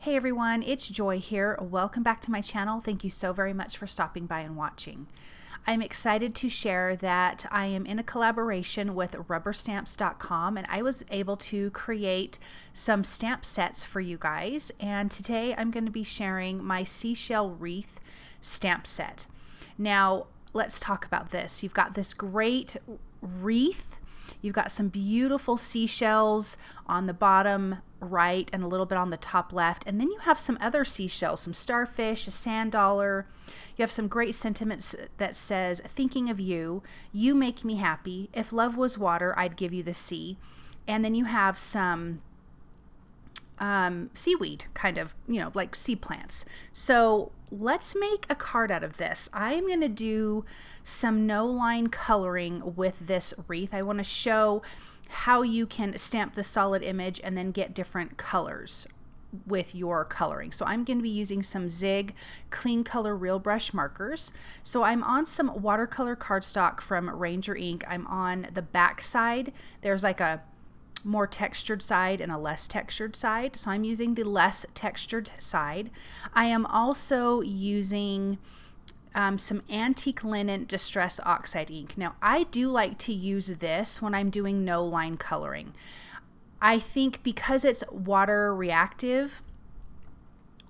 Hey everyone, it's Joy here. Welcome back to my channel. Thank you so very much for stopping by and watching. I'm excited to share that I am in a collaboration with rubberstamps.com and I was able to create some stamp sets for you guys. And today I'm going to be sharing my Seashell Wreath stamp set. Now, let's talk about this. You've got this great wreath. You've got some beautiful seashells on the bottom right and a little bit on the top left. And then you have some other seashells, some starfish, a sand dollar. You have some great sentiments that says, thinking of you, you make me happy. If love was water, I'd give you the sea. And then you have some seaweed, kind of, like sea plants. So let's make a card out of this. I am going to do some no line coloring with this wreath. I want to show how you can stamp the solid image and then get different colors with your coloring. So I'm going to be using some Zig Real Brush Markers. So I'm on some watercolor cardstock from Ranger Ink. I'm on the back side. There's like a more textured side and a less textured side. So I'm using the less textured side. I am also using some antique linen distress oxide ink. Now I do like to use this when I'm doing no line coloring. I think because it's water reactive,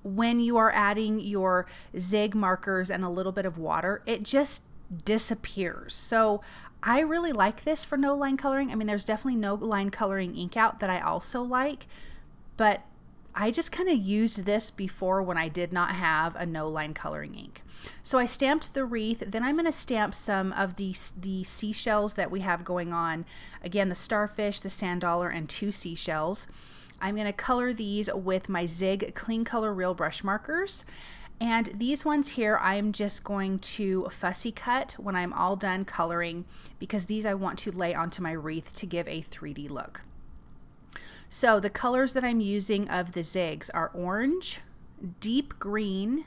when you are adding your Zig markers and a little bit of water, it just disappears. So I really like this for no line coloring. I mean, there's definitely no line coloring ink out that I also like, but I just kind of used this before when I did not have a no line coloring ink. So I stamped the wreath, then I'm going to stamp some of the seashells that we have going on. Again, the starfish, the sand dollar, and 2 seashells. I'm going to color these with my Zig Real Brush Markers. And these ones here, I'm just going to fussy cut when I'm all done coloring because these I want to lay onto my wreath to give a 3D look. So the colors that I'm using of the Zigs are orange, deep green,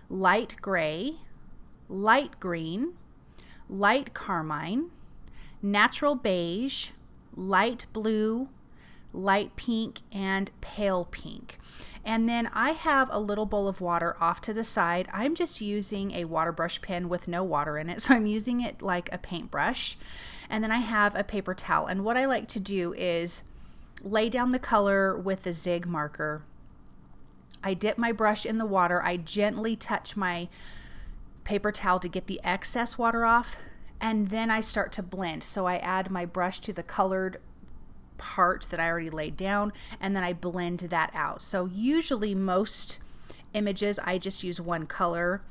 light gray, light green, light carmine, natural beige, light blue, light pink, and pale pink. And then I have a little bowl of water off to the side. I'm just using a water brush pen with no water in it, so I'm using it like a paintbrush. And then I have a paper towel. And what I like to do is lay down the color with the Zig marker. I dip my brush in the water. I gently touch my paper towel to get the excess water off, and then I start to blend. So I add my brush to the colored part that I already laid down, and then I blend that out. So usually most images I just use one color.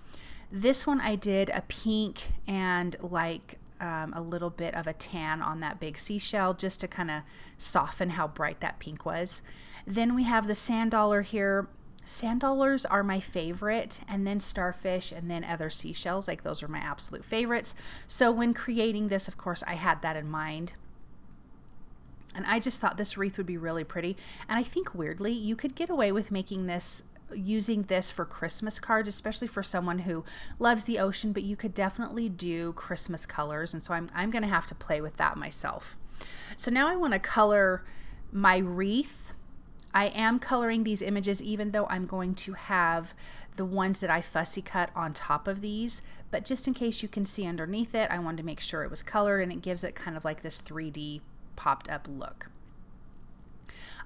This one I did a pink and like a little bit of a tan on that big seashell just to kind of soften how bright that pink was. Then we have the sand dollar here. Sand dollars are my favorite, and then starfish, and then other seashells. Like, those are my absolute favorites. So when creating this, of course, I had that in mind. And I just thought this wreath would be really pretty. And I think weirdly, you could get away with making this, using this for Christmas cards, especially for someone who loves the ocean, but you could definitely do Christmas colors. And so I'm going to have to play with that myself. So now I want to color my wreath. I am coloring these images even though I'm going to have the ones that I fussy cut on top of these, but just in case you can see underneath it, I wanted to make sure it was colored, and it gives it kind of like this 3D popped up look.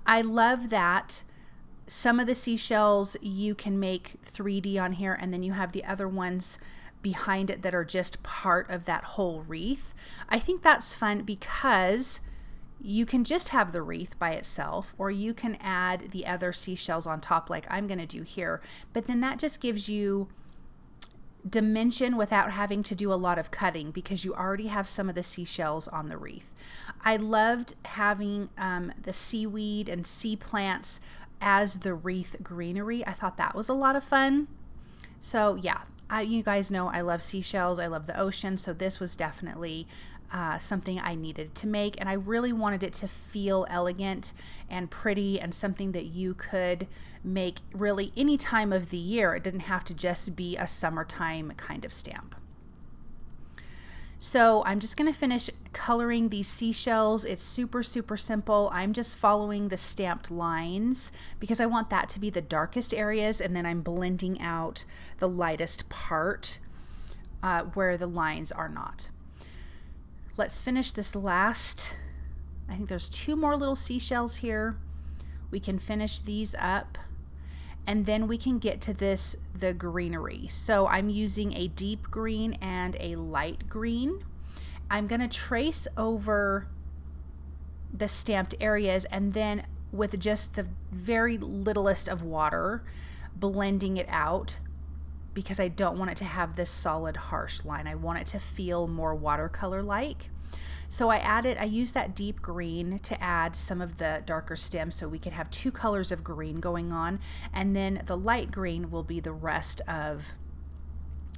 I love that some of the seashells you can make 3D on here, and then you have the other ones behind it that are just part of that whole wreath. I think that's fun because you can just have the wreath by itself, or you can add the other seashells on top like I'm going to do here, but then that just gives you dimension without having to do a lot of cutting because you already have some of the seashells on the wreath. I loved having the seaweed and sea plants as the wreath greenery. I thought that was a lot of fun. So yeah, you guys know I love seashells. I love the ocean. So this was definitely something I needed to make, and I really wanted it to feel elegant and pretty and something that you could make really any time of the year. It didn't have to just be a summertime kind of stamp. So I'm just going to finish coloring these seashells. It's super, super simple. I'm just following the stamped lines because I want that to be the darkest areas, and then I'm blending out the lightest part where the lines are not. Let's finish this last, I think there's 2 more little seashells here. We can finish these up, and then we can get to the greenery. So I'm using a deep green and a light green. I'm going to trace over the stamped areas, and then with just the very littlest of water, blending it out, because I don't want it to have this solid harsh line. I want it to feel more watercolor-like. So I used that deep green to add some of the darker stems so we could have 2 colors of green going on, and then the light green will be the rest of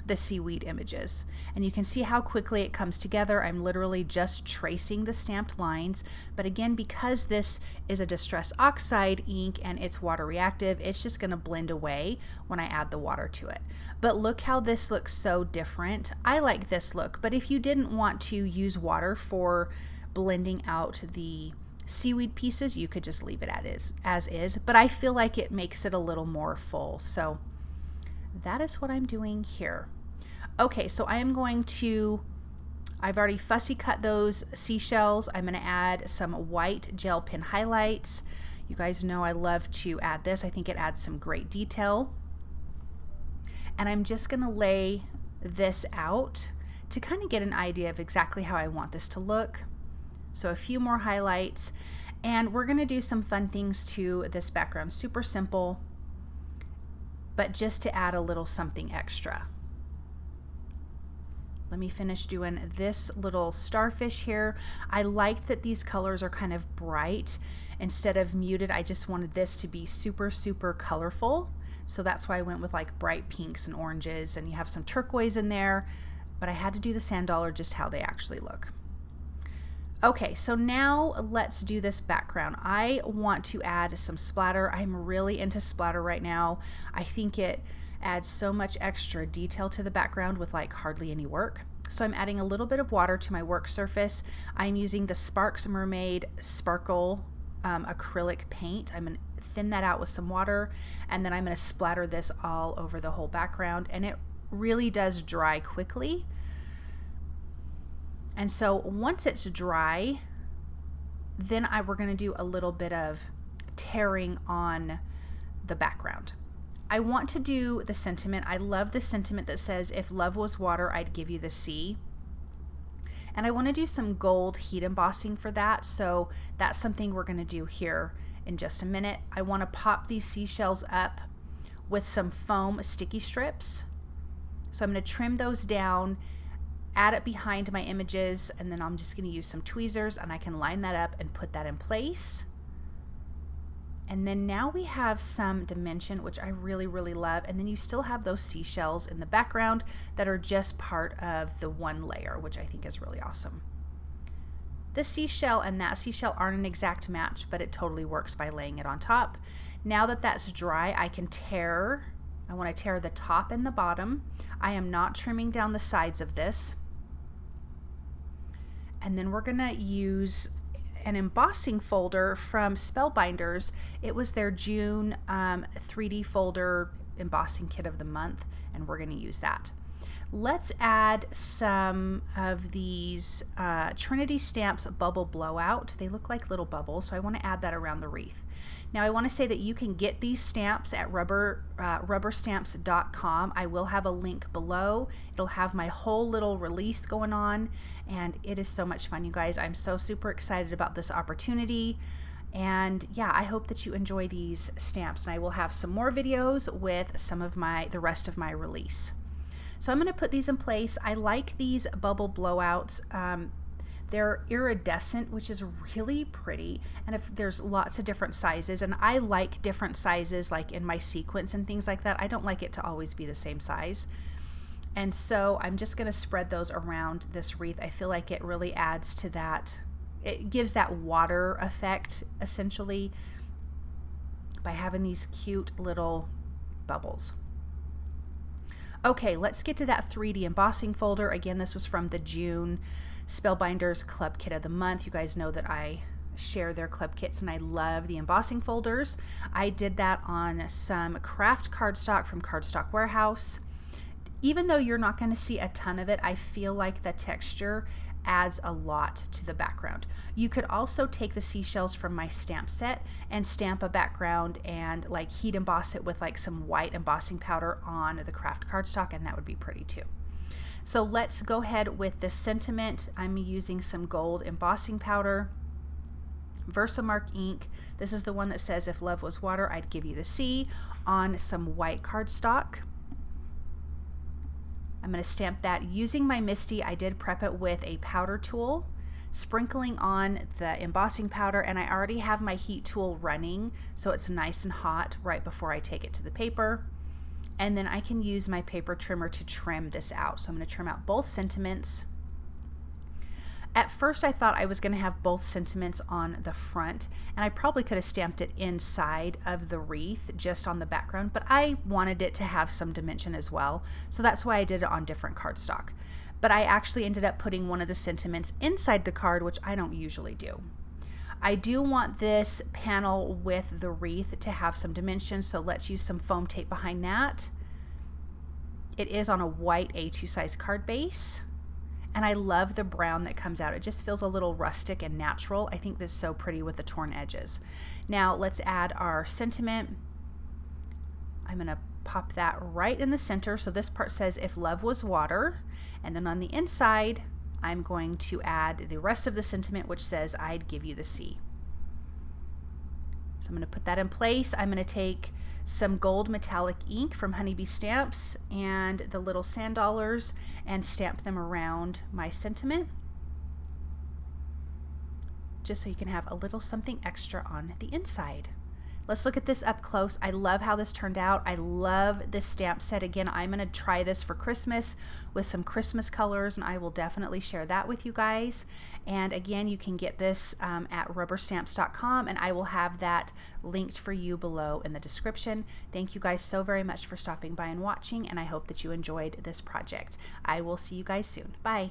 the seaweed images. And you can see how quickly it comes together. I'm literally just tracing the stamped lines, but again, because this is a distress oxide ink and it's water reactive, it's just going to blend away when I add the water to it. But look how this looks so different. I like this look, but if you didn't want to use water for blending out the seaweed pieces, you could just leave it as is, but I feel like it makes it a little more full. So that is what I'm doing here. Okay, so I am going to, I've already fussy cut those seashells. I'm going to add some white gel pen highlights. You guys know I love to add this. I think it adds some great detail. And I'm just going to lay this out to kind of get an idea of exactly how I want this to look. So a few more highlights, and we're going to do some fun things to this background. Super simple, but just to add a little something extra. Let me finish doing this little starfish here. I liked that these colors are kind of bright instead of muted. I just wanted this to be super, super colorful. So that's why I went with like bright pinks and oranges, and you have some turquoise in there, but I had to do the sand dollar just how they actually look. Okay, so now let's do this background. I want to add some splatter. I'm really into splatter right now. I think it adds so much extra detail to the background with like hardly any work. So I'm adding a little bit of water to my work surface. I'm using the Sparks Mermaid Sparkle acrylic paint. I'm going to thin that out with some water, and then I'm going to splatter this all over the whole background, and it really does dry quickly. And so once it's dry, then we're going to do a little bit of tearing on the background. I want to do the sentiment. I love the sentiment that says, if love was water, I'd give you the sea. And I want to do some gold heat embossing for that. So that's something we're going to do here in just a minute. I want to pop these seashells up with some foam sticky strips. So I'm going to trim those down, add it behind my images, and then I'm just going to use some tweezers and I can line that up and put that in place. And then now we have some dimension, which I really, really love. And then you still have those seashells in the background that are just part of the one layer, which I think is really awesome. This seashell and that seashell aren't an exact match, but it totally works by laying it on top. Now that that's dry, I can tear. I want to tear the top and the bottom. I am not trimming down the sides of this. And then we're going to use an embossing folder from Spellbinders. It was their June 3D folder embossing kit of the month, and we're going to use that. Let's add some of these Trinity Stamps Bubble Blowout. They look like little bubbles, so I want to add that around the wreath. Now I want to say that you can get these stamps at rubberstamps.com. I will have a link below. It'll have my whole little release going on, and it is so much fun, you guys. I'm so super excited about this opportunity. And yeah, I hope that you enjoy these stamps, and I will have some more videos with some of the rest of my release. So I'm going to put these in place. I like these bubble blowouts. They're iridescent, which is really pretty. And if there's lots of different sizes, and I like different sizes, like in my sequence and things like that. I don't like it to always be the same size. And so I'm just going to spread those around this wreath. I feel like it really adds to that. It gives that water effect, essentially, by having these cute little bubbles. Okay, let's get to that 3D embossing folder. Again, this was from the June Spellbinders Club Kit of the Month. You guys know that I share their club kits and I love the embossing folders. I did that on some Kraft cardstock from Cardstock Warehouse. Even though you're not going to see a ton of it, I feel like the texture adds a lot to the background. You could also take the seashells from my stamp set and stamp a background and like heat emboss it with like some white embossing powder on the Kraft cardstock, and that would be pretty too. So let's go ahead with this sentiment. I'm using some gold embossing powder, Versamark ink. This is the one that says, if love was water, I'd give you the sea, on some white cardstock. I'm going to stamp that using my MISTI. I did prep it with a powder tool, sprinkling on the embossing powder, and I already have my heat tool running so it's nice and hot right before I take it to the paper. And then I can use my paper trimmer to trim this out. So I'm going to trim out both sentiments. At first I thought I was going to have both sentiments on the front, and I probably could have stamped it inside of the wreath just on the background, but I wanted it to have some dimension as well, so that's why I did it on different cardstock. But I actually ended up putting one of the sentiments inside the card, which I don't usually do. I do want this panel with the wreath to have some dimension, so let's use some foam tape behind that. It is on a white A2 size card base. And I love the brown that comes out. It just feels a little rustic and natural. I think this is so pretty with the torn edges. Now let's add our sentiment. I'm gonna pop that right in the center. So this part says, if love was water. And then on the inside, I'm going to add the rest of the sentiment, which says, I'd give you the sea. So I'm gonna put that in place. I'm gonna take some gold metallic ink from Honeybee Stamps and the little sand dollars and stamp them around my sentiment, just so you can have a little something extra on the inside. Let's look at this up close. I love how this turned out. I love this stamp set. Again, I'm going to try this for Christmas with some Christmas colors, and I will definitely share that with you guys. And again, you can get this at rubberstamps.com, and I will have that linked for you below in the description. Thank you guys so very much for stopping by and watching, and I hope that you enjoyed this project. I will see you guys soon. Bye.